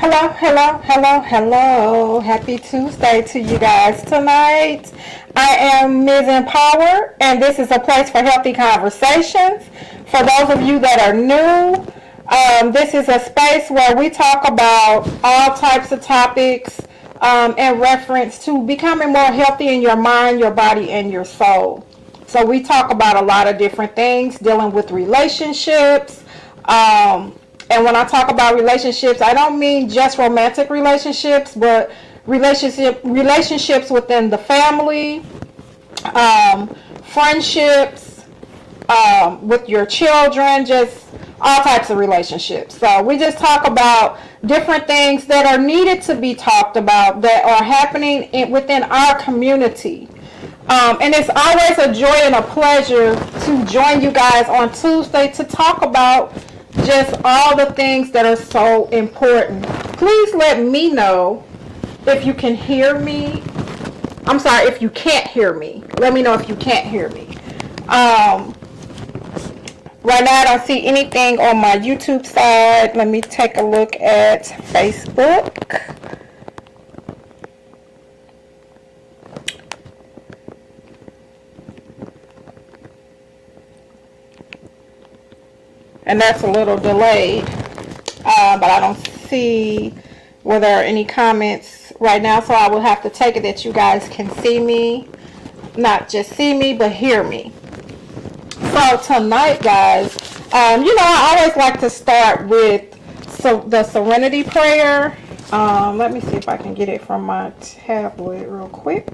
Hello, hello, hello, hello. Happy Tuesday to you guys tonight. I am Ms. Empower, and this is a place for healthy conversations. For those of you that are new, this is a space where we talk about all types of topics in reference to becoming more healthy in your mind, your body, and your soul. So we talk about a lot of different things dealing with relationships. And when I talk about relationships, I don't mean just romantic relationships, but relationships within the family, friendships, with your children, just all types of relationships. So we just talk about different things that are needed to be talked about that are happening within our community. And it's always a joy and a pleasure to join you guys on Tuesday to talk about just all the things that are so important. Please let me know if you can hear me. I'm sorry, if you can't hear me. Let me know if you can't hear me. Right now I don't see anything on my YouTube side. Let me take a look at Facebook. And that's a little delayed, but I don't see whether there are any comments right now, so I will have to take it that you guys can see me, not just see me, but hear me. So tonight, guys, I always like to start with the Serenity Prayer. Let me see if I can get it from my tablet real quick.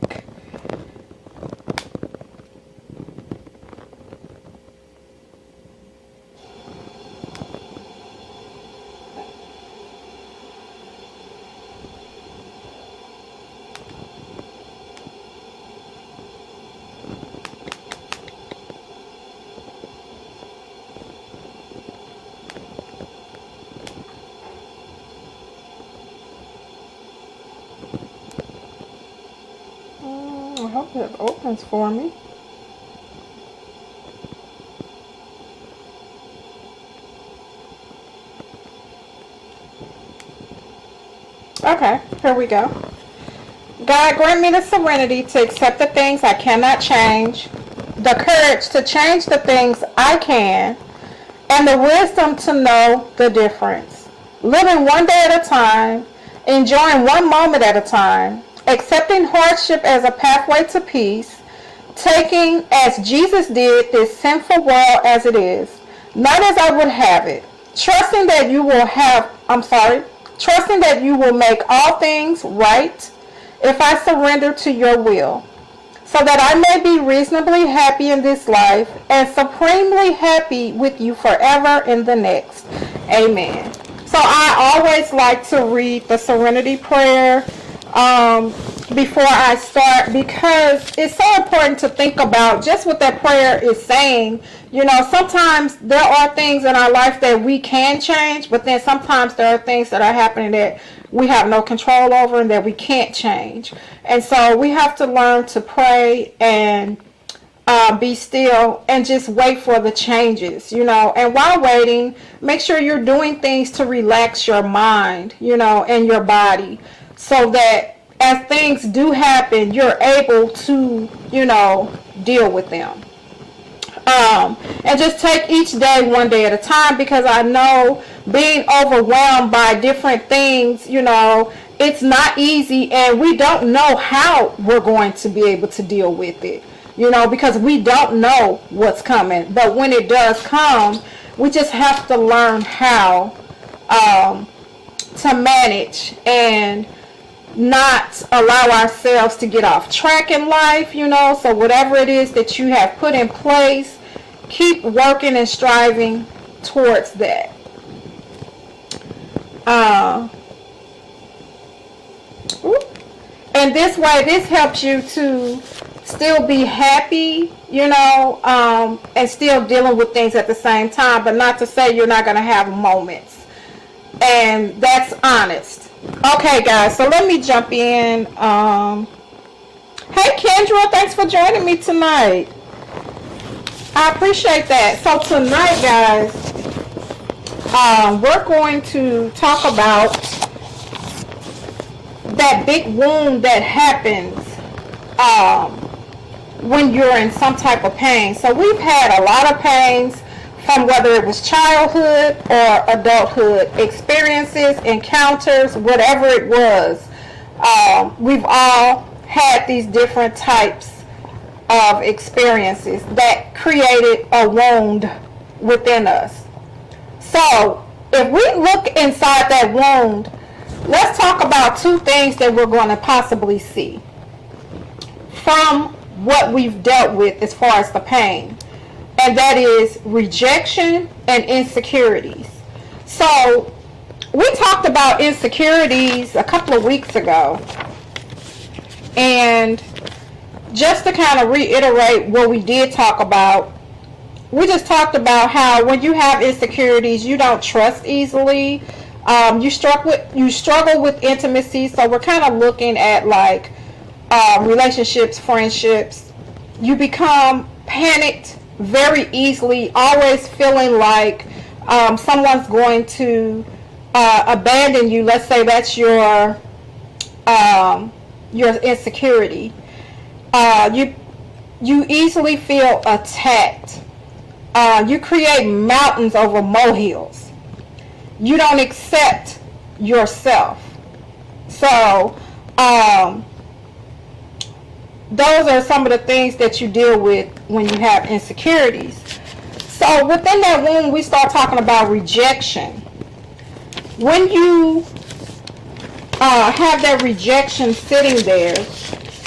I hope it opens for me. Okay, here we go. God, grant me the serenity to accept the things I cannot change, the courage to change the things I can, and the wisdom to know the difference. Living one day at a time, enjoying one moment at a time, accepting hardship as a pathway to peace, taking as Jesus did this sinful world as it is, not as I would have it, trusting that you will make all things right if I surrender to your will, so that I may be reasonably happy in this life and supremely happy with you forever in the next. Amen. So I always like to read the Serenity Prayer before I start, because it's so important to think about just what that prayer is saying. Sometimes there are things in our life that we can change, but then sometimes there are things that are happening that we have no control over and that we can't change. And so we have to learn to pray and be still and just wait for the changes, and while waiting, make sure you're doing things to relax your mind, and your body, so that as things do happen, you're able to, deal with them. And just take each day one day at a time, because I know being overwhelmed by different things, it's not easy, and we don't know how we're going to be able to deal with it, because we don't know what's coming. But when it does come, we just have to learn how to manage and not allow ourselves to get off track in life, so whatever it is that you have put in place, keep working and striving towards that. And this way, this helps you to still be happy, and still dealing with things at the same time, but not to say you're not going to have moments. And that's honest. Okay, guys, so let me jump in. Hey, Kendra, thanks for joining me tonight. I appreciate that. So tonight, guys, we're going to talk about that big wound that happens when you're in some type of pain. So we've had a lot of pains from whether it was childhood or adulthood experiences, encounters, whatever it was. We've all had these different types of experiences that created a wound within us. So if we look inside that wound, let's talk about two things that we're going to possibly see from what we've dealt with as far as the pain. And that is rejection and insecurities. So we talked about insecurities a couple of weeks ago. And just to kind of reiterate what we did talk about, we just talked about how when you have insecurities, you don't trust easily. You struggle with intimacy. So we're kind of looking at like relationships, friendships. You become panicked very easily, always feeling like someone's going to abandon you. Let's say that's your insecurity. You easily feel attacked. You create mountains over molehills. You don't accept yourself. So those are some of the things that you deal with when you have insecurities. So within that wound, we start talking about rejection. When you have that rejection sitting there,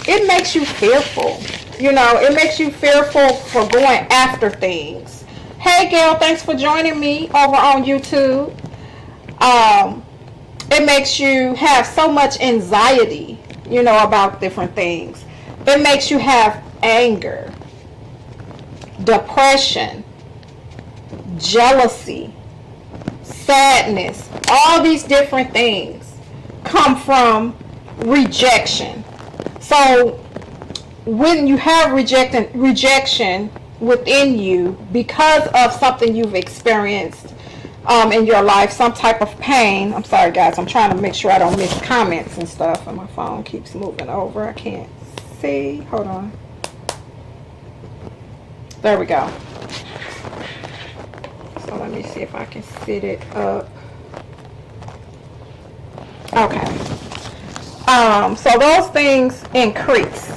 it makes you fearful. It makes you fearful for going after things. Hey, Gail, thanks for joining me over on YouTube. It makes you have so much anxiety, about different things. It makes you have anger, depression, jealousy, sadness. All these different things come from rejection. So when you have rejection within you because of something you've experienced in your life, some type of pain. I'm sorry, guys. I'm trying to make sure I don't miss comments and stuff, and my phone keeps moving over. I can't see. Hold on. There we go. So let me see if I can sit it up. Okay. So those things increase.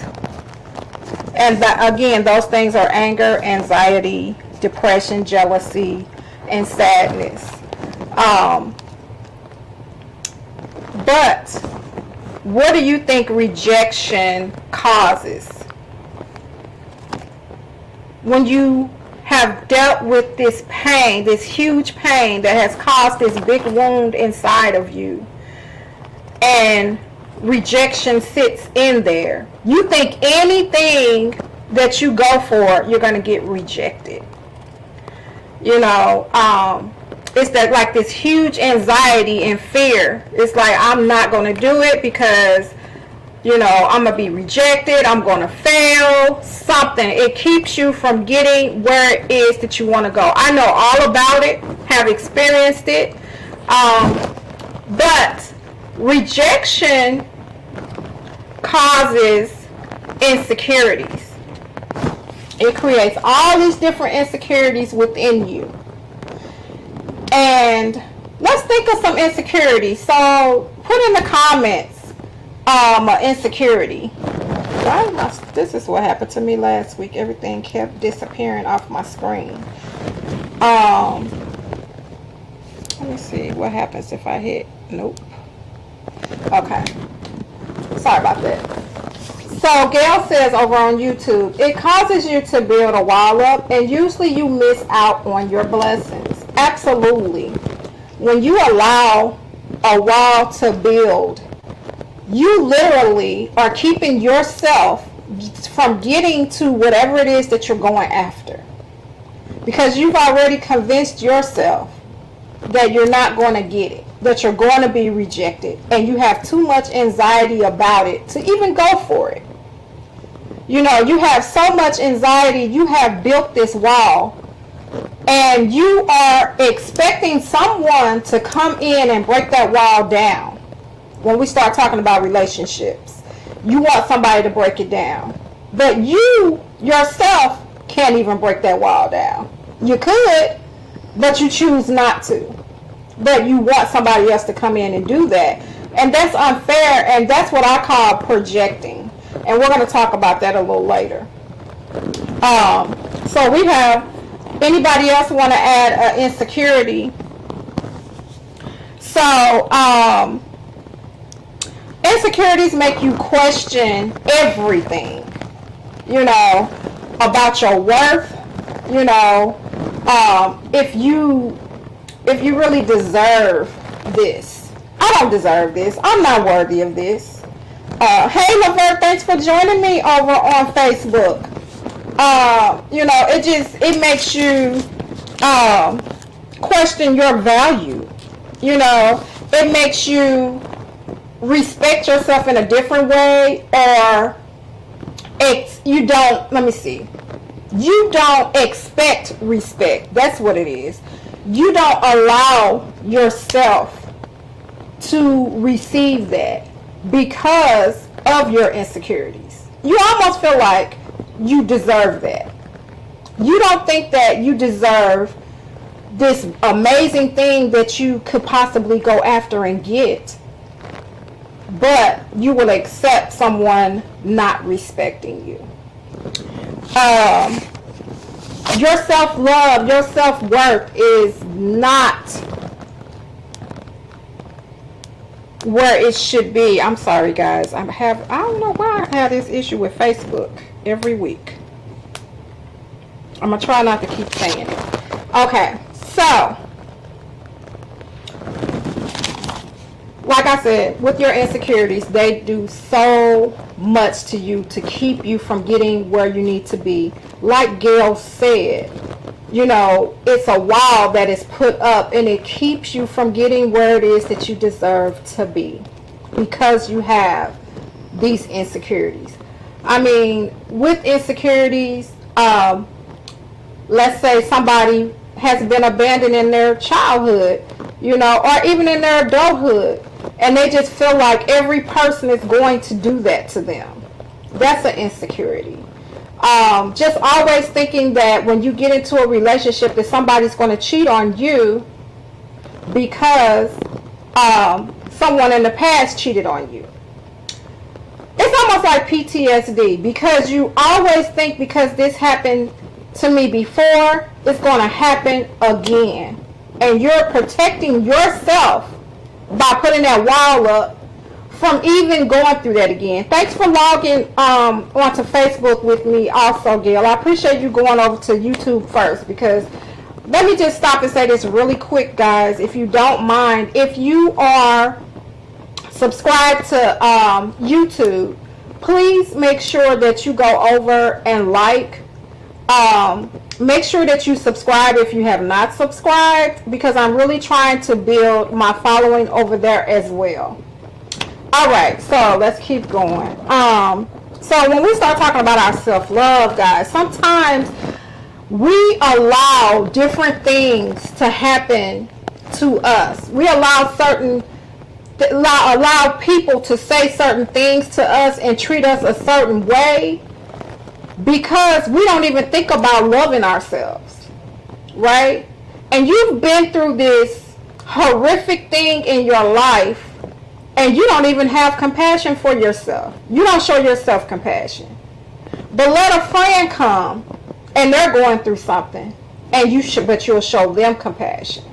And again, those things are anger, anxiety, depression, jealousy, and sadness. But what do you think rejection causes? When you have dealt with this pain, this huge pain that has caused this big wound inside of you, and rejection sits in there, you think anything that you go for, you're going to get rejected. It's that like this huge anxiety and fear. It's like, I'm not going to do it because, I'm going to be rejected. I'm going to fail. Something. It keeps you from getting where it is that you want to go. I know all about it. Have experienced it. But rejection causes insecurities. It creates all these different insecurities within you. And let's think of some insecurities. So put in the comments insecurity. This is what happened to me last week. Everything kept disappearing off my screen. Let me see what happens if I hit. Nope. Okay. Sorry about that. So Gail says over on YouTube, it causes you to build a wall up, and usually you miss out on your blessings. Absolutely. When you allow a wall to build, you literally are keeping yourself from getting to whatever it is that you're going after. Because you've already convinced yourself that you're not going to get it, that you're going to be rejected, and you have too much anxiety about it to even go for it. You have so much anxiety, you have built this wall, and you are expecting someone to come in and break that wall down. when we start talking about relationships. You want somebody to break it down. But you yourself can't even break that wall down. You could, but you choose not to. But you want somebody else to come in and do that. And that's unfair, and that's what I call projecting. And we're going to talk about that a little later. So we have, anybody else want to add insecurity? So, insecurities make you question everything, about your worth, if you really deserve this. I don't deserve this. I'm not worthy of this. Hey, Laverne, thanks for joining me over on Facebook. It makes you question your value. It makes you respect yourself in a different way, or you don't expect respect. That's what it is. You don't allow yourself to receive that because of your insecurities. You almost feel like you deserve that. You don't think that you deserve this amazing thing that you could possibly go after and get, but you will accept someone not respecting you. Your self-love, your self-worth is not where it should be. I'm sorry, guys. I don't know why I have this issue with Facebook every week. I'm going to try not to keep saying it. Okay, so like I said, with your insecurities, they do so much to you to keep you from getting where you need to be. Like Gail said, it's a wall that is put up, and it keeps you from getting where it is that you deserve to be because you have these insecurities. I mean, with insecurities, let's say somebody has been abandoned in their childhood, or even in their adulthood, and they just feel like every person is going to do that to them. That's an insecurity. Just always thinking that when you get into a relationship that somebody's going to cheat on you because someone in the past cheated on you. It's almost like PTSD, because you always think because this happened to me before, it's going to happen again. And you're protecting yourself by putting that wall up from even going through that again. Thanks for logging onto Facebook with me also, Gail. I appreciate you going over to YouTube first, because let me just stop and say this really quick, guys, if you don't mind. If you are subscribed to YouTube, please make sure that you go over and make sure that you subscribe if you have not subscribed, because I'm really trying to build my following over there as well. Alright, so let's keep going. So when we start talking about our self-love, guys, sometimes we allow different things to happen to us. We allow allow people to say certain things to us and treat us a certain way, because we don't even think about loving ourselves, right? And you've been through this horrific thing in your life, and you don't even have compassion for yourself. You don't show yourself compassion. But let a friend come and they're going through something, and you'll show them compassion.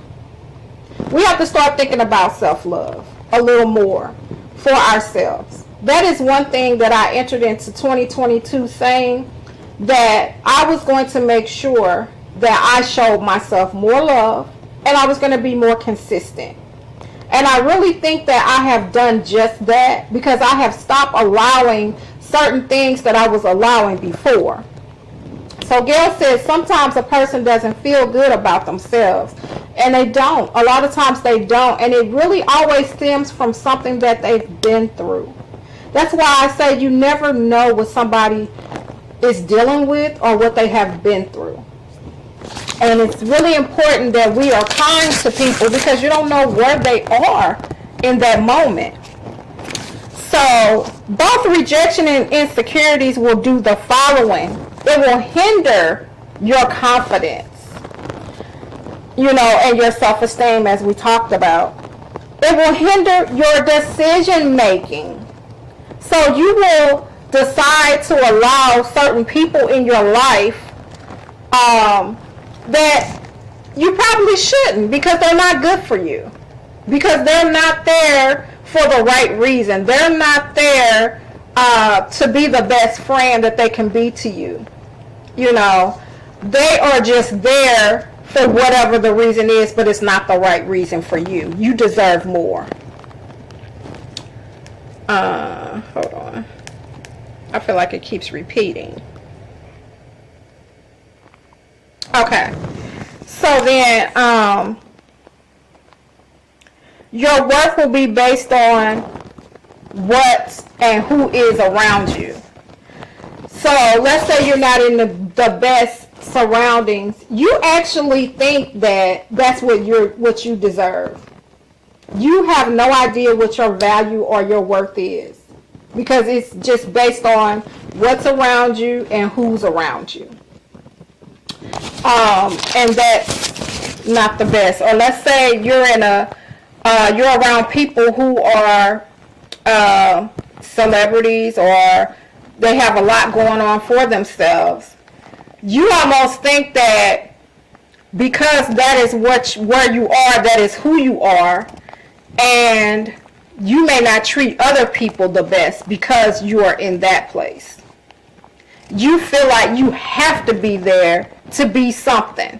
We have to start thinking about self-love a little more for ourselves. That is one thing that I entered into 2022 saying, that I was going to make sure that I showed myself more love, and I was going to be more consistent. And I really think that I have done just that, because I have stopped allowing certain things that I was allowing before. So Gail says sometimes a person doesn't feel good about themselves, and they don't. A lot of times they don't, and it really always stems from something that they've been through. That's why I say you never know what somebody is dealing with or what they have been through. And it's really important that we are kind to people, because you don't know where they are in that moment. So both rejection and insecurities will do the following. It will hinder your confidence, and your self-esteem, as we talked about. It will hinder your decision making. So you will decide to allow certain people in your life that you probably shouldn't, because they're not good for you, because they're not there for the right reason. They're not there to be the best friend that they can be to you. They are just there for whatever the reason is, but it's not the right reason for you. You deserve more. Hold on. I feel like it keeps repeating. Okay. So then, your worth will be based on what and who is around you. So let's say you're not in the best surroundings. You actually think that that's what you deserve. You have no idea what your value or your worth is, because it's just based on what's around you and who's around you. And that's not the best. Or let's say you're you're around people who are celebrities, or they have a lot going on for themselves. You almost think that because that is where you are, that is who you are, and you may not treat other people the best because you are in that place. You feel like you have to be there to be something.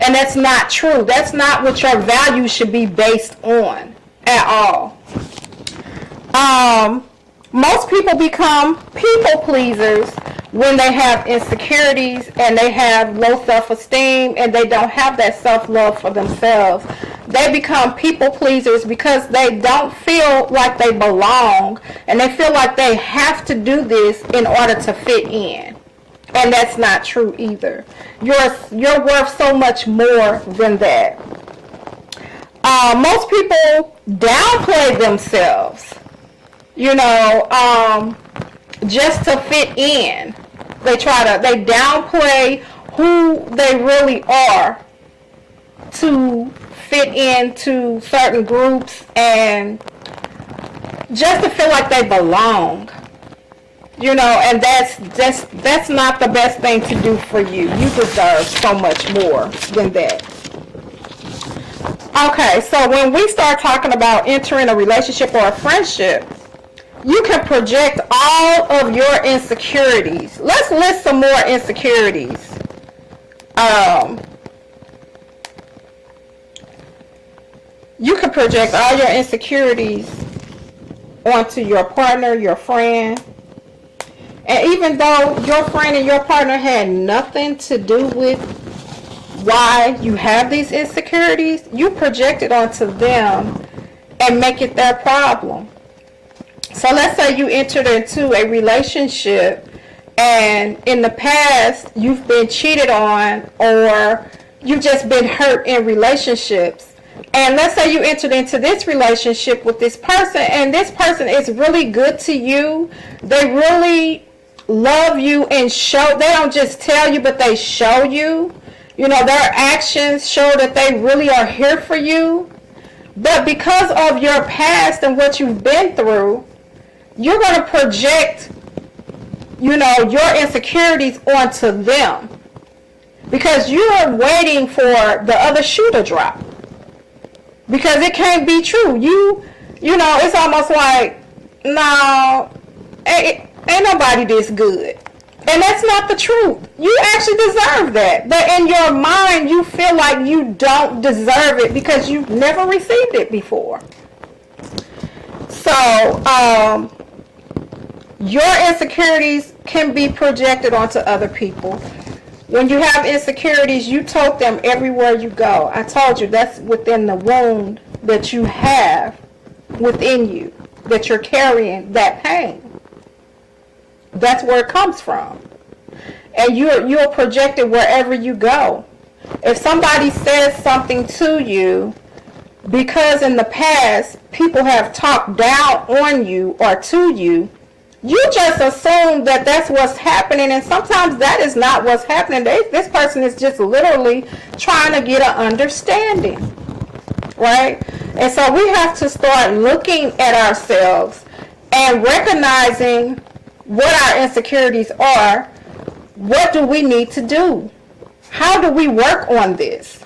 And that's not true. That's not what your value should be based on at all. Most people become people pleasers when they have insecurities and they have low self-esteem and they don't have that self-love for themselves. They become people pleasers because they don't feel like they belong, and they feel like they have to do this in order to fit in. And that's not true either. You're worth so much more than that. Most people downplay themselves, just to fit in. They downplay who they really are to fit into certain groups and just to feel like they belong. And that's not the best thing to do for you. You deserve so much more than that. Okay, so when we start talking about entering a relationship or a friendship, you can project all of your insecurities. Let's list some more insecurities. You can project all your insecurities onto your partner, your friend. And even though your friend and your partner had nothing to do with why you have these insecurities, you project it onto them and make it their problem. So let's say you entered into a relationship and in the past you've been cheated on, or you've just been hurt in relationships. And let's say you entered into this relationship with this person, and this person is really good to you. They really love you and they don't just tell you, but they show you. Their actions show that they really are here for you. But because of your past and what you've been through, you're going to project, your insecurities onto them, because you're waiting for the other shoe to drop. Because it can't be true. It's almost like, no, ain't nobody this good. And that's not the truth. You actually deserve that. But in your mind, you feel like you don't deserve it because you've never received it before. So, your insecurities can be projected onto other people. When you have insecurities, you tote them everywhere you go. I told you that's within the wound that you have within you, that you're carrying that pain. That's where it comes from. And you're projected wherever you go. If somebody says something to you because in the past people have talked down on you or to you, you just assume that that's what's happening, and sometimes that is not what's happening. This person is just literally trying to get an understanding, right? And so we have to start looking at ourselves and recognizing what our insecurities are. What do we need to do? How do we work on this?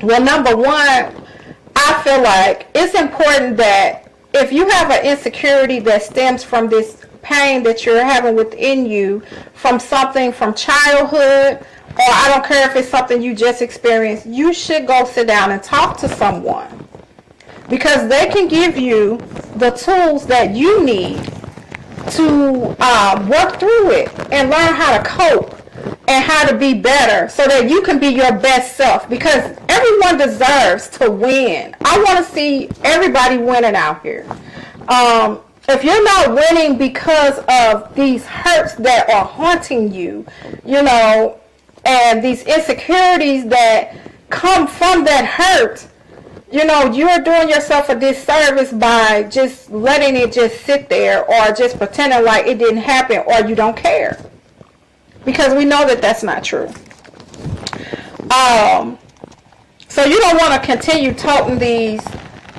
Well, number one, I feel like it's important that if you have an insecurity that stems from this pain that you're having within you, from something from childhood, or I don't care if it's something you just experienced, you should go sit down and talk to someone, because they can give you the tools that you need to work through it and learn how to cope and how to be better so that you can be your best self, because everyone deserves to win. I want to see everybody winning out here. If you're not winning because of these hurts that are haunting you, you know, and these insecurities that come from that hurt, you know, you're doing yourself a disservice by just letting it just sit there, or just pretending like it didn't happen, or you don't care. Because we know that that's not true. So you don't want to continue toting these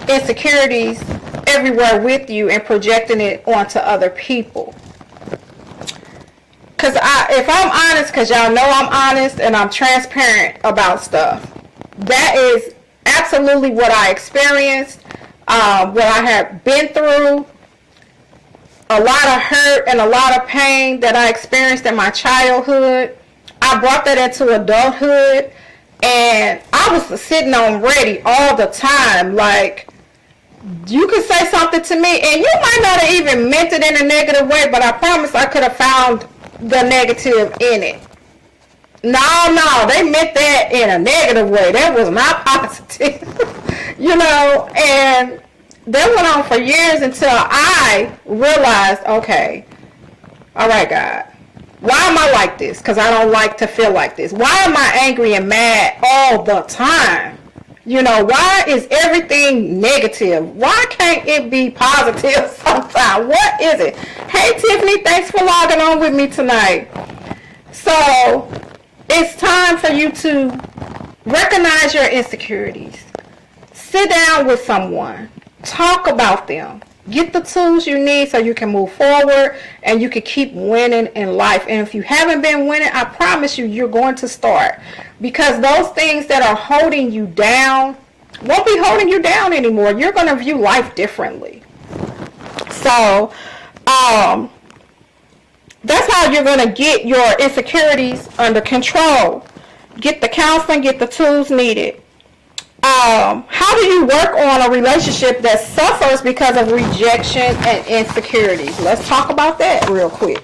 insecurities everywhere with you and projecting it onto other people. Because if I'm honest, because y'all know I'm honest and I'm transparent about stuff, that is absolutely what I experienced, what I have been through, a lot of hurt and a lot of pain that I experienced in my childhood. I brought that into adulthood, and I was sitting on ready all the time. Like, you could say something to me, and you might not have even meant it in a negative way, but I promise I could have found the negative in it. No, they meant that in a negative way. That was not positive. You know, and that went on for years until I realized, okay, all right, God, why am I like this? Because I don't like to feel like this. Why am I angry and mad all the time? You know, why is everything negative? Why can't it be positive sometimes? What is it? Hey, Tiffany, thanks for logging on with me tonight. So it's time for you to recognize your insecurities. Sit down with someone. Talk about them. Get the tools you need so you can move forward and you can keep winning in life. And if you haven't been winning, I promise you, you're going to start. Because those things that are holding you down won't be holding you down anymore. You're going to view life differently. So, that's how you're going to get your insecurities under control. Get the counseling, get the tools needed. How do you work on a relationship that suffers because of rejection and insecurities? Let's talk about that real quick.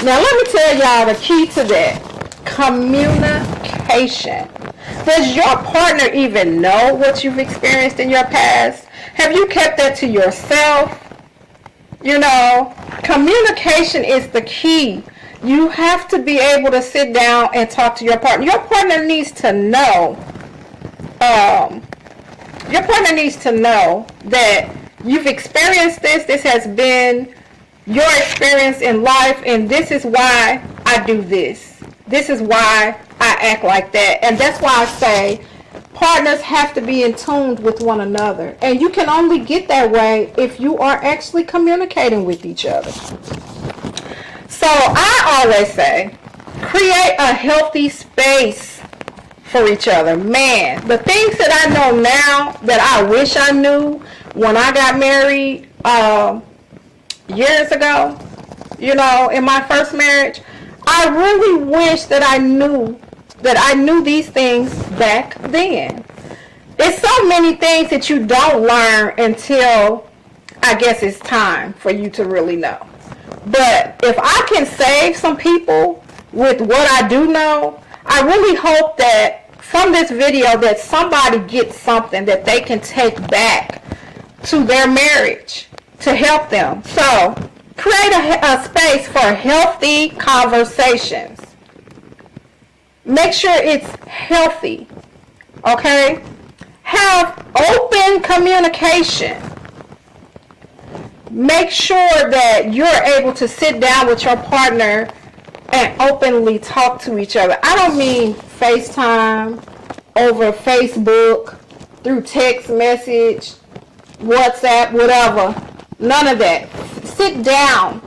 Now, let me tell y'all the key to that. Communication. Does your partner even know what you've experienced in your past? Have you kept that to yourself? You know, communication is the key. You have to be able to sit down and talk to your partner. Your partner needs to know. Your partner needs to know that you've experienced this. This has been your experience in life, and this is why I do this. This is why I act like that. And that's why I say partners have to be in tune with one another. And you can only get that way if you are actually communicating with each other. So I always say, create a healthy space for each other. Man, the things that I know now that I wish I knew when I got married years ago, you know, in my first marriage, I really wish that I knew these things back then. It's so many things that you don't learn until, I guess, it's time for you to really know. But if I can save some people with what I do know, I really hope that from this video that somebody gets something that they can take back to their marriage to help them. So create a space for healthy conversations. Make sure it's healthy, okay? Have open communication. Make sure that you're able to sit down with your partner and openly talk to each other. I don't mean FaceTime, over Facebook, through text message, WhatsApp, whatever. None of that. Sit down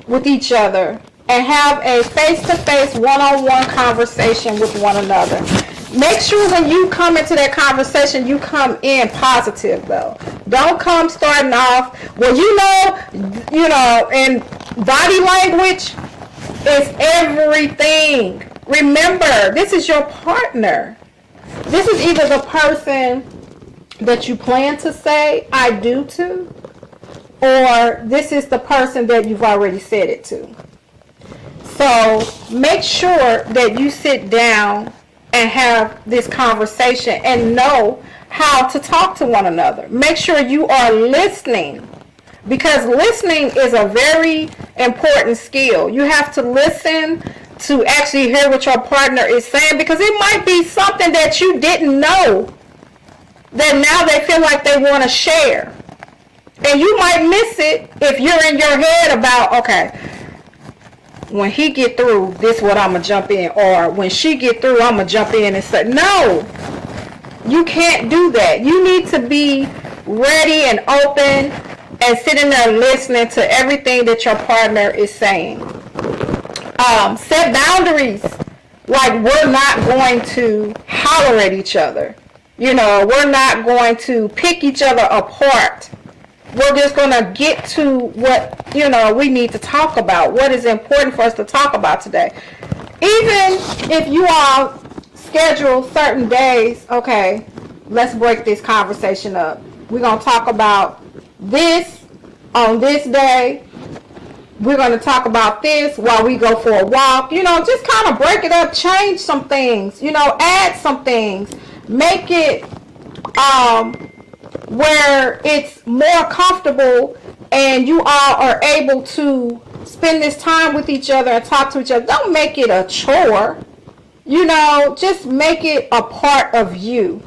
with each other and have a face-to-face, one-on-one conversation with one another. Make sure when you come into that conversation, you come in positive, though. Don't come starting off, well, you know, and body language is everything. Remember, this is your partner. This is either the person that you plan to say I do to, or this is the person that you've already said it to. So make sure that you sit down and have this conversation and know how to talk to one another. Make sure you are listening, because listening is a very important skill. You have to listen to actually hear what your partner is saying, because it might be something that you didn't know that now they feel like they want to share. And you might miss it if you're in your head about, okay, when he get through, this what I'm going to jump in. Or when she get through, I'm going to jump in and say, no, you can't do that. You need to be ready and open and sitting there listening to everything that your partner is saying. Set boundaries. Like, we're not going to holler at each other. You know, we're not going to pick each other apart. We're just going to get to what, you know, we need to talk about. What is important for us to talk about today. Even if you all schedule certain days, okay, let's break this conversation up. We're going to talk about this on this day. We're going to talk about this while we go for a walk. You know, just kind of break it up, change some things, you know, add some things. Make it where it's more comfortable and you all are able to spend this time with each other and talk to each other. Don't make it a chore. You know, just make it a part of you.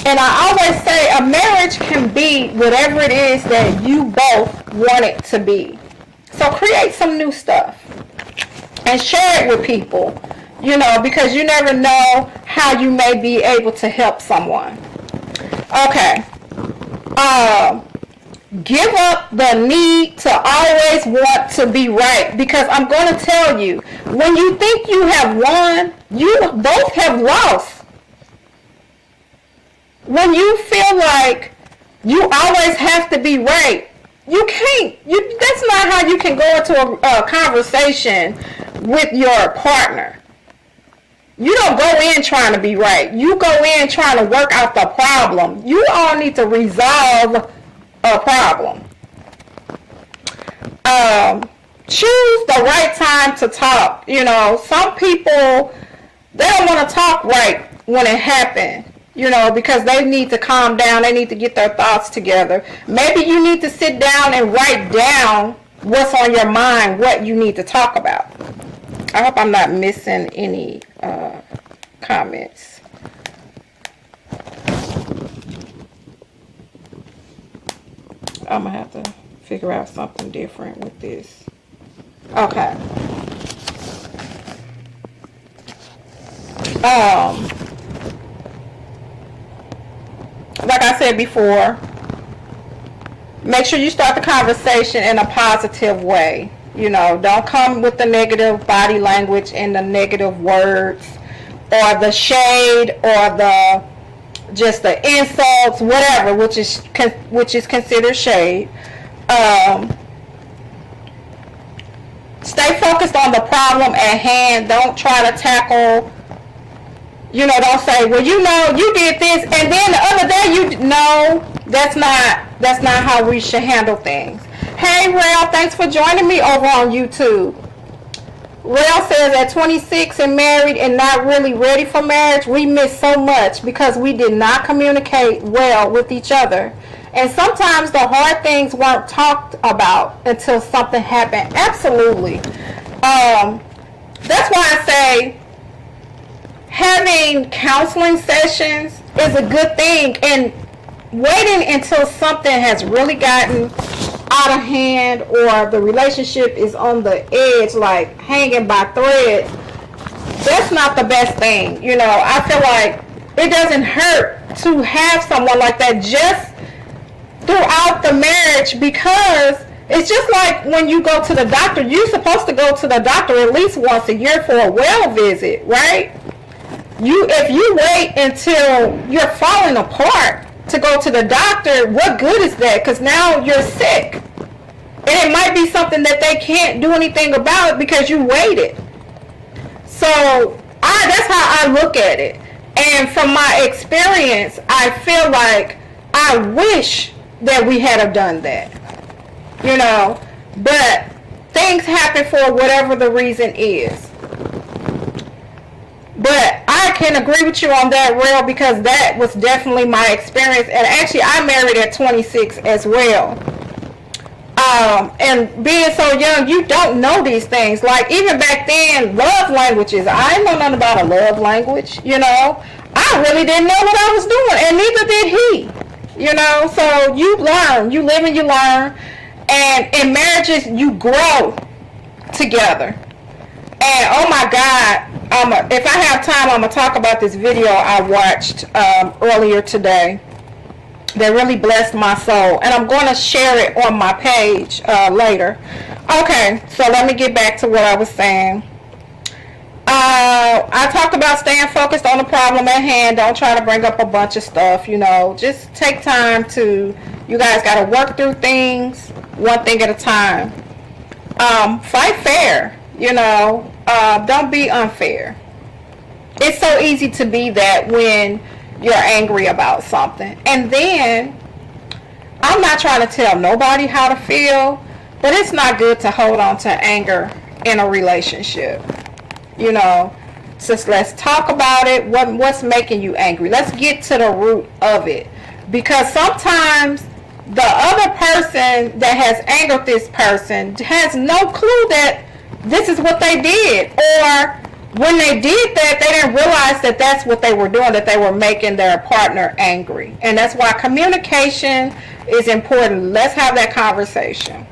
And I always say a marriage can be whatever it is that you both want it to be. So create some new stuff and share it with people, you know, because you never know how you may be able to help someone. Okay. Give up the need to always want to be right, because I'm going to tell you, when you think you have won, you both have lost. When you feel like you always have to be right, you can't. That's not how you can go into a conversation with your partner. You don't go in trying to be right. You go in trying to work out the problem. You all need to resolve a problem. Choose the right time to talk. You know, some people, they don't want to talk right when it happened. You know, because they need to calm down. They need to get their thoughts together. Maybe you need to sit down and write down what's on your mind, what you need to talk about. I hope I'm not missing any comments. I'm going to have to figure out something different with this. Okay. Like I said before, make sure you start the conversation in a positive way. You know, don't come with the negative body language and the negative words or the shade or the just the insults, whatever, which is considered shade. Stay focused on the problem at hand. Don't try to tackle. You know, don't say, well, you know, you did this, and then the other day no, that's not how we should handle things. Hey, Rail, thanks for joining me over on YouTube. Rail says at 26 and married and not really ready for marriage, we miss so much because we did not communicate well with each other. And sometimes the hard things weren't talked about until something happened. Absolutely. That's why I say, having counseling sessions is a good thing. And waiting until something has really gotten out of hand, or the relationship is on the edge, like hanging by thread, that's not the best thing. You know, I feel like it doesn't hurt to have someone like that just throughout the marriage, because it's just like when you go to the doctor. You're supposed to go to the doctor at least once a year for a well visit, right? If you wait until you're falling apart to go to the doctor, what good is that? Because now you're sick, and it might be something that they can't do anything about because you waited. So that's how I look at it. And from my experience, I feel like I wish that we had have done that, you know, but things happen for whatever the reason is. But I can agree with you on that, Real, because that was definitely my experience. And actually, I married at 26 as well. And being so young, you don't know these things. Like, even back then, love languages. I didn't know nothing about a love language, you know. I really didn't know what I was doing, and neither did he, you know. So you learn. You live and you learn. And in marriages, you grow together. And oh my God, if I have time, I'm going to talk about this video I watched earlier today that really blessed my soul. And I'm going to share it on my page later. Okay, so let me get back to what I was saying. I talked about staying focused on the problem at hand. Don't try to bring up a bunch of stuff, you know. Just take time to, you guys got to work through things one thing at a time. Fight fair, you know. Don't be unfair. It's so easy to be that when you're angry about something. And then, I'm not trying to tell nobody how to feel, but it's not good to hold on to anger in a relationship. You know, just let's talk about it. What's making you angry? Let's get to the root of it. Because sometimes the other person that has angered this person has no clue that this is what they did. Or when they did that, they didn't realize that that's what they were doing, that they were making their partner angry. And that's why communication is important. Let's have that conversation.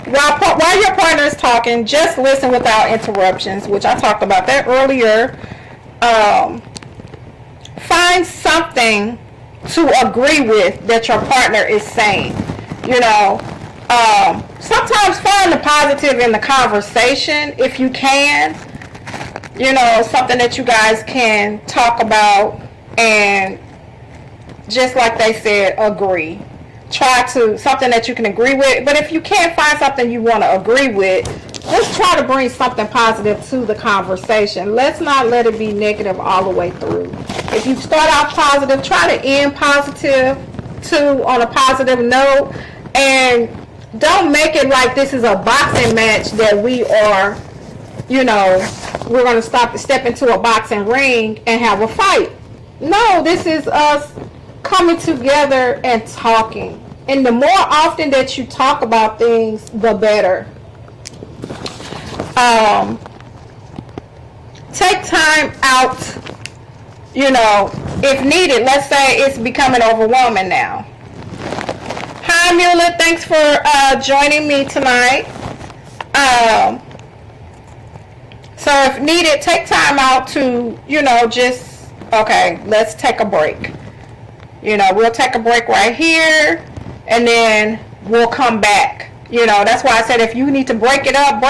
While your partner is talking, just listen without interruptions, which I talked about that earlier. Find something to agree with that your partner is saying. You know, sometimes find the positive in the conversation if you can. You know, something that you guys can talk about and, just like they said, agree. Try to, something that you can agree with. But if you can't find something you want to agree with, just try to bring something positive to the conversation. Let's not let it be negative all the way through. If you start out positive, try to end positive too, on a positive note. And don't make it like this is a boxing match that we are, you know, we're going to step into a boxing ring and have a fight. No, this is us coming together and talking. And the more often that you talk about things, the better. Take time out, you know, if needed. Let's say it's becoming overwhelming now. Hi, Mueller. Thanks for joining me tonight. So if needed, take time out to, you know, just, okay, let's take a break. You know, we'll take a break right here, and then we'll come back. You know, that's why I said if you need to break it up,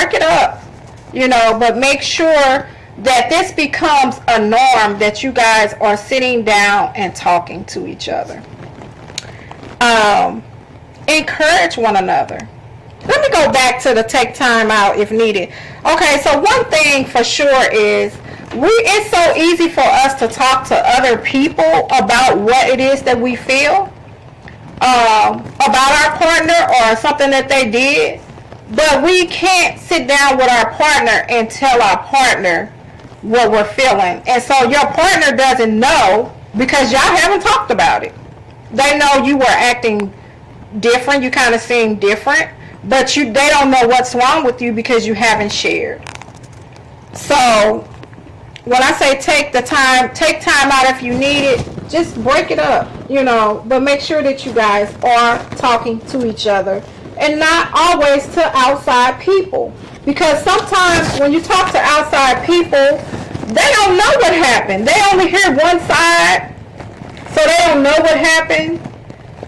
you know, but make sure that this becomes a norm, that you guys are sitting down and talking to each other. Encourage one another. Let me go back to the take time out if needed. Okay, so one thing for sure is it's so easy for us to talk to other people about what it is that we feel about our partner or something that they did, but we can't sit down with our partner and tell our partner what we're feeling. And so your partner doesn't know because y'all haven't talked about it. They know you were acting different, you kind of seem different, but they don't know what's wrong with you because you haven't shared. So when I say take time out if you need it. Just break it up, but make sure that you guys are talking to each other and not always to outside people. Because sometimes when you talk to outside people, they don't know what happened. They only hear one side, so they don't know what happened.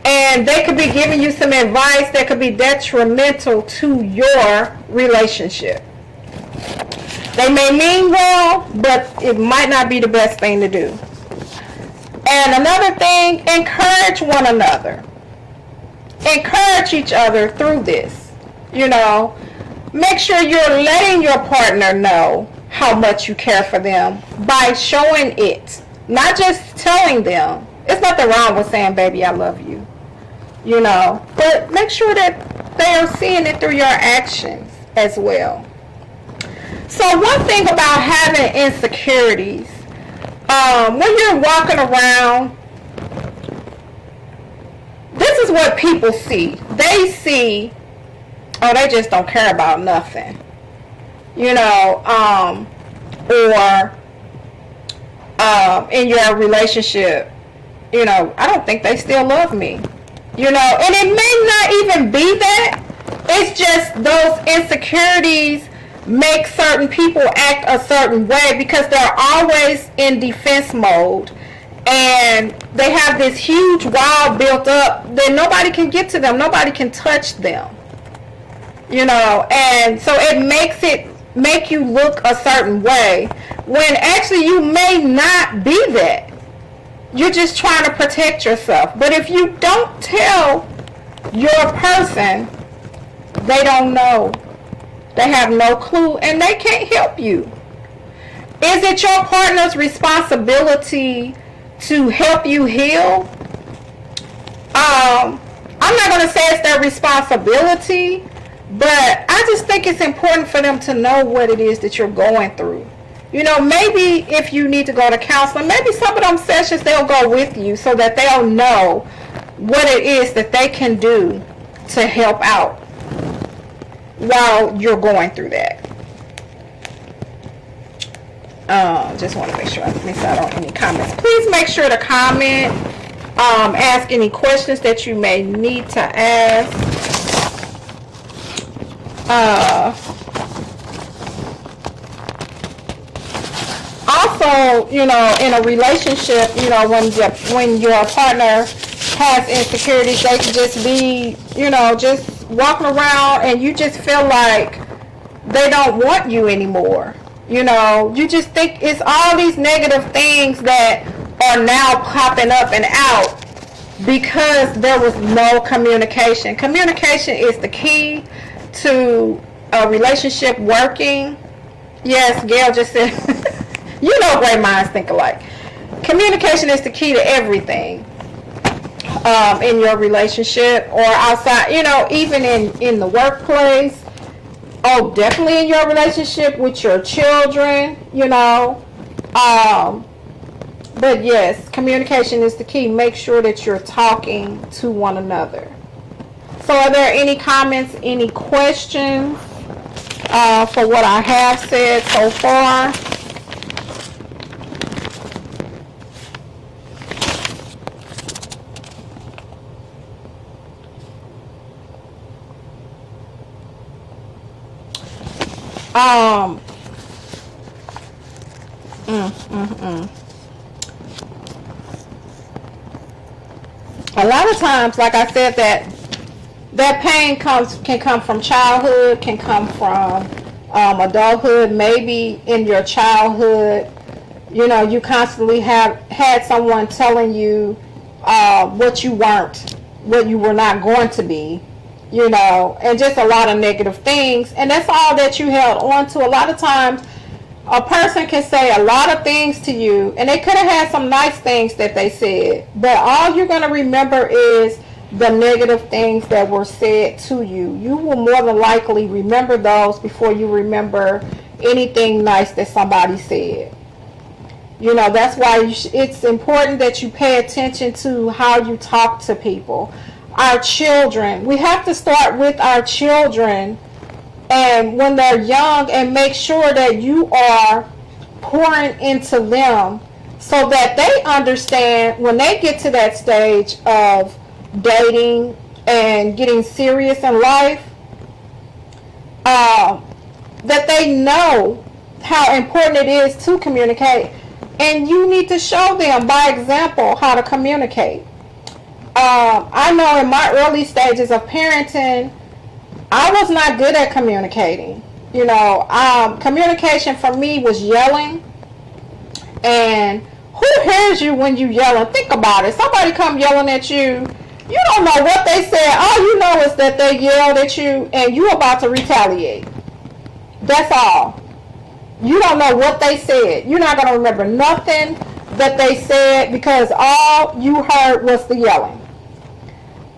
And they could be giving you some advice that could be detrimental to your relationship. They may mean well, but it might not be the best thing to do. And another thing, encourage one another. Encourage each other through this. Make sure you're letting your partner know how much you care for them by showing it. Not just telling them. There's nothing wrong with saying, baby, I love you. But make sure that they are seeing it through your actions as well. So one thing about having insecurities, when you're walking around, this is what people see. They see, oh, they just don't care about nothing. Or in your relationship, I don't think they still love me. And it may not even be that. It's just those insecurities make certain people act a certain way because they're always in defense mode. And they have this huge wall built up that nobody can get to them. Nobody can touch them. And so it make you look a certain way when actually you may not be that. You're just trying to protect yourself. But if you don't tell your person, they don't know. They have no clue and they can't help you. Is it your partner's responsibility to help you heal? I'm not going to say it's their responsibility, but I just think it's important for them to know what it is that you're going through. Maybe if you need to go to counseling, maybe some of them sessions they'll go with you so that they'll know what it is that they can do to help out while you're going through that. Just want to make sure I miss out on any comments. Please make sure to comment, ask any questions that you may need to ask. Also, in a relationship, when your partner has insecurities, they can just be, just walking around and you just feel like they don't want you anymore. You just think it's all these negative things that are now popping up and out because there was no communication. Communication is the key to a relationship working. Yes, Gail just said, great minds think alike. Communication is the key to everything in your relationship or outside, even in the workplace. Oh, definitely in your relationship with your children, But yes, communication is the key. Make sure that you're talking to one another. So are there any comments, any questions for what I have said so far? A lot of times, like I said, that pain can come from childhood, can come from adulthood. Maybe in your childhood, you constantly have had someone telling you what you weren't, what you were not going to be, and just a lot of negative things. And that's all that you held on to. A lot of times, a person can say a lot of things to you, and they could have had some nice things that they said, but all you're going to remember is the negative things that were said to you. You will more than likely remember those before you remember anything nice that somebody said. That's why it's important that you pay attention to how you talk to people. Our children, we have to start with our children and when they're young, and make sure that you are pouring into them so that they understand when they get to that stage of dating and getting serious in life, that they know how important it is to communicate. And you need to show them by example how to communicate. I know in my early stages of parenting, I was not good at communicating. Communication for me was yelling. And who hears you when you yelling? Think about it. Somebody come yelling at you. You don't know what they said. All you know is that they yelled at you and you about to retaliate. That's all. You don't know what they said. You're not going to remember nothing that they said because all you heard was the yelling.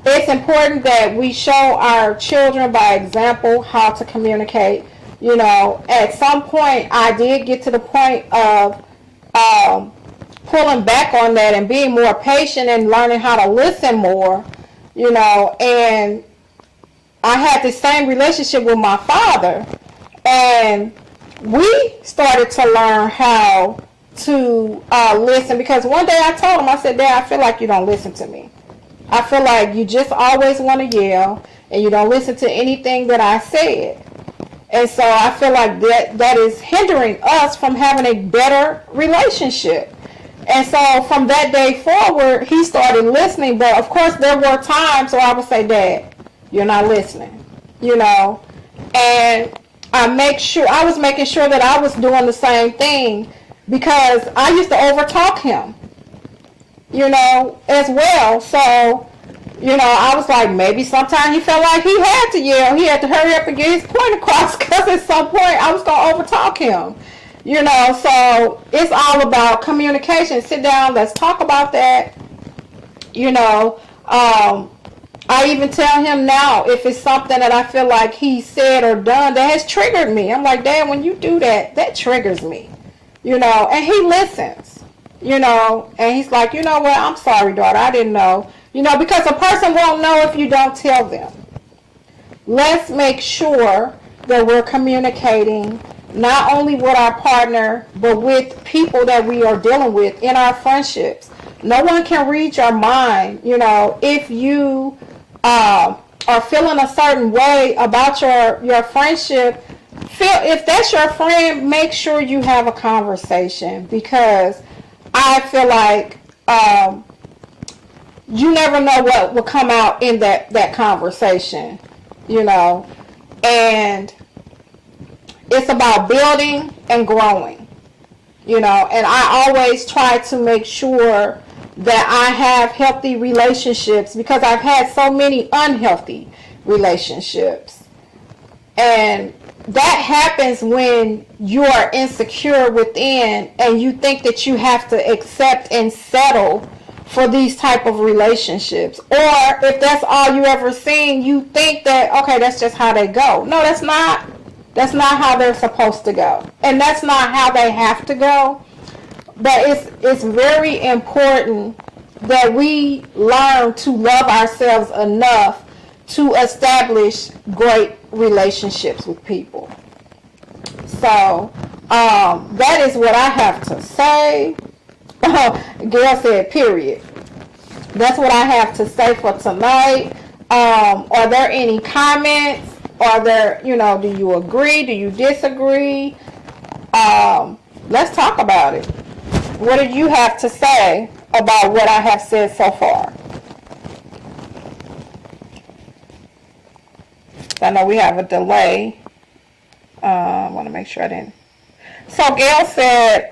It's important that we show our children by example how to communicate. At some point I did get to the point of pulling back on that and being more patient and learning how to listen more, and I had the same relationship with my father, and we started to learn how to listen, because one day I told him, I said, Dad, I feel like you don't listen to me. I feel like you just always want to yell and you don't listen to anything that I said. And so I feel like that is hindering us from having a better relationship. And so from that day forward, he started listening. But of course, there were times where I would say, Dad, you're not listening, And I was making sure that I was doing the same thing, because I used to overtalk him, as well. So, I was like, maybe sometimes he felt like he had to yell. He had to hurry up and get his point across, because at some point I was going to overtalk him. So it's all about communication. Sit down, let's talk about that. I even tell him now if it's something that I feel like he said or done that has triggered me. I'm like, Dad, when you do that, that triggers me. And he listens, and he's like, you know what, I'm sorry, daughter, I didn't know. Because a person won't know if you don't tell them. Let's make sure that we're communicating not only with our partner, but with people that we are dealing with in our friendships. No one can read your mind. If you are feeling a certain way about your friendship, if that's your friend, make sure you have a conversation, because I feel like you never know what will come out in that conversation, and it's about building and growing, and I always try to make sure that I have healthy relationships, because I've had so many unhealthy relationships. And that happens when you are insecure within and you think that you have to accept and settle for these type of relationships. Or if that's all you ever seen, you think that, okay, that's just how they go. No, that's not. That's not how they're supposed to go. And that's not how they have to go. But it's very important that we learn to love ourselves enough to establish great relationships with people. So that is what I have to say. Gail said, period. That's what I have to say for tonight. Are there any comments? Are there, do you agree? Do you disagree? Let's talk about it. What do you have to say about what I have said so far? I know we have a delay. I want to make sure I didn't. So Gail said,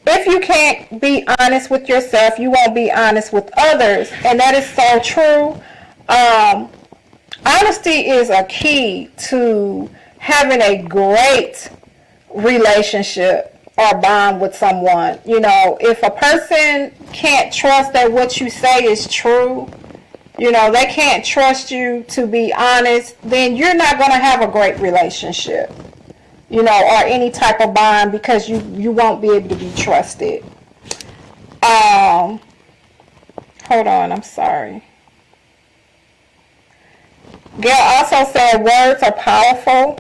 if you can't be honest with yourself, you won't be honest with others. And that is so true. Honesty is a key to having a great relationship or bond with someone. If a person can't trust that what you say is true, they can't trust you to be honest, then you're not going to have a great relationship, or any type of bond, because you won't be able to be trusted. Hold on, I'm sorry. Gail also said words are powerful.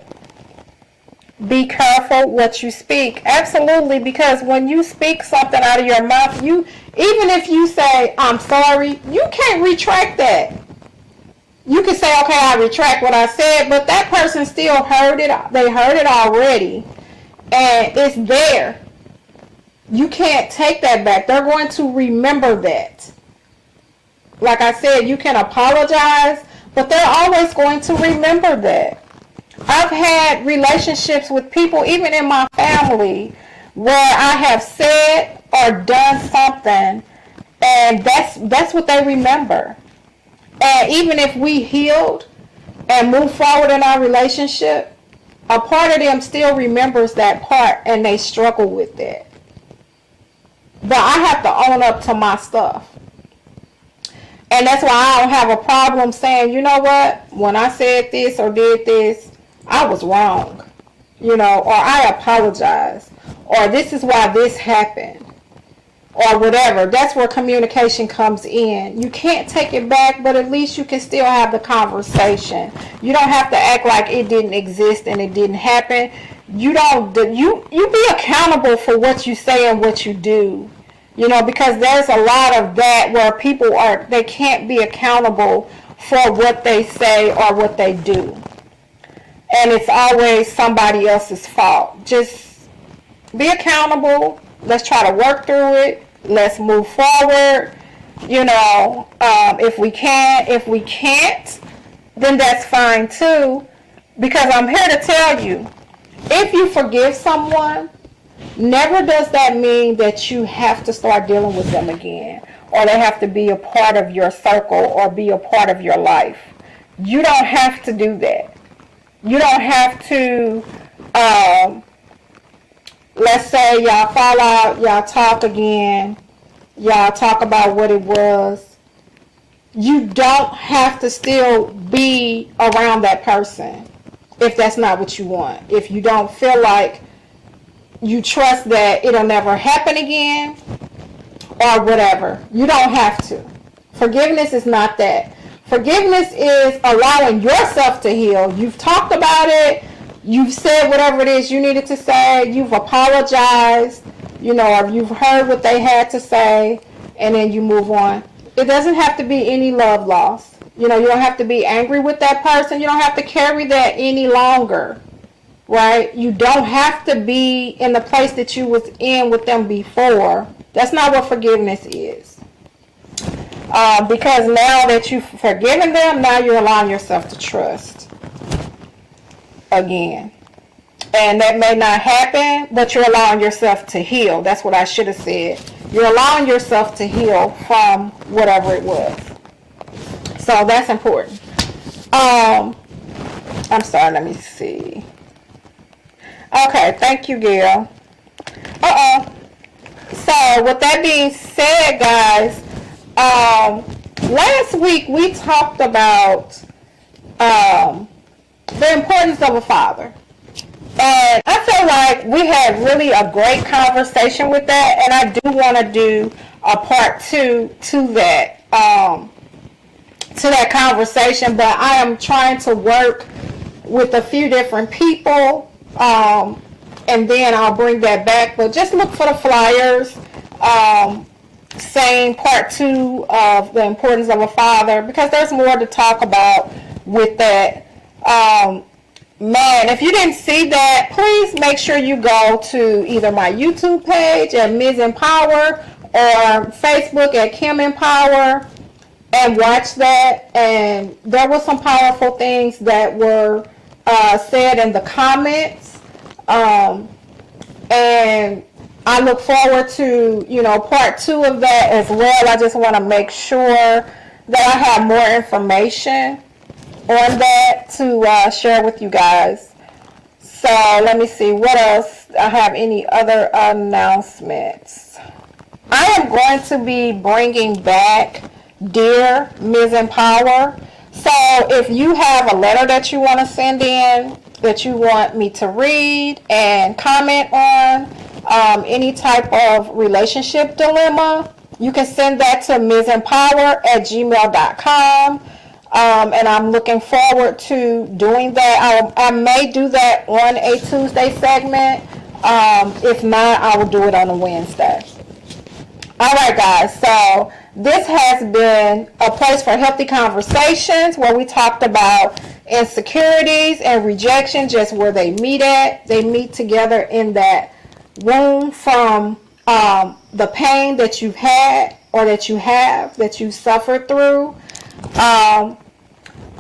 Be careful what you speak. Absolutely, because when you speak something out of your mouth, even if you say, I'm sorry, you can't retract that. You can say, okay, I retract what I said, but that person still heard it. They heard it already, and it's there. You can't take that back. They're going to remember that. Like I said, you can apologize, but they're always going to remember that. I've had relationships with people, even in my family, where I have said or done something, and that's what they remember. And even if we healed and moved forward in our relationship, a part of them still remembers that part, and they struggle with that. But I have to own up to my stuff. And that's why I don't have a problem saying, you know what, when I said this or did this, I was wrong, or I apologize, or this is why this happened, or whatever. That's where communication comes in. You can't take it back, but at least you can still have the conversation. You don't have to act like it didn't exist and it didn't happen. You be accountable for what you say and what you do, because there's a lot of that where people they can't be accountable for what they say or what they do. And it's always somebody else's fault. Just be accountable. Let's try to work through it. Let's move forward. If we can, if we can't, then that's fine too. Because I'm here to tell you, if you forgive someone, never does that mean that you have to start dealing with them again, or they have to be a part of your circle or be a part of your life. You don't have to do that. You don't have to, let's say y'all fall out, y'all talk again, y'all talk about what it was. You don't have to still be around that person if that's not what you want. If you don't feel like you trust that it'll never happen again or whatever. You don't have to. Forgiveness is not that. Forgiveness is allowing yourself to heal. You've talked about it. You've said whatever it is you needed to say. You've apologized, or you've heard what they had to say, and then you move on. It doesn't have to be any love lost. You don't have to be angry with that person. You don't have to carry that any longer, right? You don't have to be in the place that you was in with them before. That's not what forgiveness is. Because now that you've forgiven them, now you're allowing yourself to trust again. And that may not happen, but you're allowing yourself to heal. That's what I should have said. You're allowing yourself to heal from whatever it was. So that's important. I'm sorry, let me see. Okay, thank you, Gail. So with that being said, guys, last week we talked about the importance of a father. And I feel like we had really a great conversation with that, and I do want to do a part 2 to that conversation, but I am trying to work with a few different people, and then I'll bring that back. But just look for the flyers saying part 2 of the importance of a father, because there's more to talk about with that. Man, if you didn't see that, please make sure you go to either my YouTube page at Ms. Empower or Facebook at Kim Empower and watch that. And there were some powerful things that were said in the comments. And I look forward to, part 2 of that as well. I just want to make sure that I have more information on that to share with you guys. So let me see what else. I have any other announcements. I am going to be bringing back Dear Ms. Empower. So if you have a letter that you want to send in, that you want me to read and comment on, any type of relationship dilemma, you can send that to msempower@gmail.com. And I'm looking forward to doing that. I may do that on a Tuesday segment. If not, I will do it on a Wednesday. All right, guys. So this has been a place for healthy conversations where we talked about insecurities and rejection, just where they meet at. They meet together in that room from the pain that you've had or that you have, that you suffered through.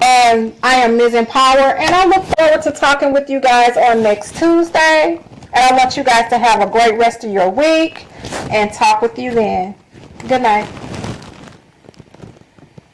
And I am Ms. Empower, and I look forward to talking with you guys on next Tuesday. And I want you guys to have a great rest of your week and talk with you then. Good night.